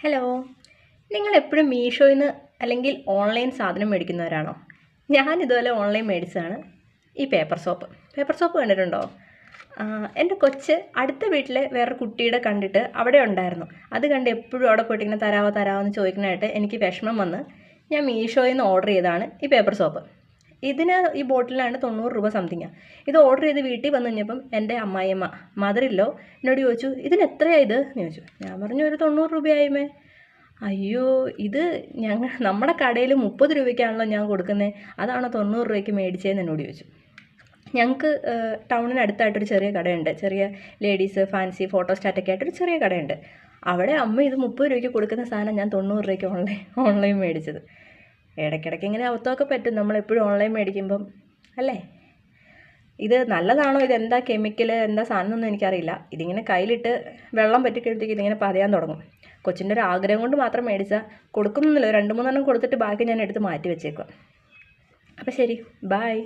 Hello. നിങ്ങളെപ്പോഴും മീഷോയിൽ നിന്ന് അല്ലെങ്കിൽ online സാധനം മേടിക്കുന്നവരാണോ? ഞാനിതുപോലെ ഓൺലൈൻ മേടിച്ചതാണ് ഈ പേപ്പർ സോപ്പ് കണ്ടിട്ടുണ്ടോ? എൻ്റെ കൊച്ച് അടുത്ത വീട്ടിലെ വേറൊരു കുട്ടിയുടെ കണ്ടിട്ട് അവിടെ ഉണ്ടായിരുന്നു. അത് കണ്ട് എപ്പോഴും അവിടെ പോയിട്ട് ഇങ്ങനെ തരാമോ എന്ന് ചോദിക്കാനായിട്ട് എനിക്ക് വിഷമം വന്ന് ഞാൻ മീഷോയിൽ നിന്ന് ഓർഡർ ചെയ്തതാണ് ഈ പേപ്പർ സോപ്പ്. ഈ ബോട്ടിലാണ് 90 രൂപ സംതിങ്ങാണ്. ഇത് ഓർഡർ ചെയ്ത് വീട്ടിൽ വന്നു കഴിഞ്ഞപ്പം എൻ്റെ അമ്മായിയമ്മ മദറില്ലോ എന്നോട് ചോദിച്ചു, ഇതിന് എത്രയാണ് ഇത് എന്ന് ചോദിച്ചു. ഞാൻ പറഞ്ഞു, ഒരു 90 രൂപയായുമേ. അയ്യോ, ഇത് നമ്മുടെ കടയിൽ 30 രൂപയ്ക്കാണല്ലോ ഞാൻ കൊടുക്കുന്നത്, അതാണോ 90 രൂപയ്ക്ക് മേടിച്ചതെന്ന് എന്നോട് ചോദിച്ചു. ഞങ്ങൾക്ക് ടൗണിനടുത്തായിട്ടൊരു ചെറിയ കടയുണ്ട്, ചെറിയ ലേഡീസ് ഫാൻസി ഫോട്ടോസ്റ്റാറ്റൊക്കെ ആയിട്ടൊരു ചെറിയ കടയുണ്ട്. അവിടെ അമ്മ ഇത് 30 രൂപയ്ക്ക് കൊടുക്കുന്ന സാധനം ഞാൻ 90 രൂപയ്ക്ക് ഓൺലൈൻ മേടിച്ചത്. ഇടയ്ക്കിടയ്ക്ക് ഇങ്ങനെ അബദ്ധമൊക്കെ പറ്റും നമ്മളെപ്പോഴും ഓൺലൈൻ മേടിക്കുമ്പം, അല്ലേ? ഇത് നല്ലതാണോ, ഇതെന്താ കെമിക്കൽ, എന്താ സാധനം എന്നൊന്നും എനിക്കറിയില്ല. ഇതിങ്ങനെ കയ്യിലിട്ട് വെള്ളം പറ്റിക്കഴിഞ്ഞത്തേക്ക് ഇതിങ്ങനെ പതയാൻ തുടങ്ങും. കൊച്ചിൻ്റെ ഒരു ആഗ്രഹം കൊണ്ട് മാത്രം മേടിച്ചാൽ കൊടുക്കുന്നില്ല. 2-3 എണ്ണം കൊടുത്തിട്ട് ബാക്കി ഞാൻ എടുത്ത് മാറ്റി വെച്ചേക്കുക. അപ്പോൾ ശരി, ബായ്.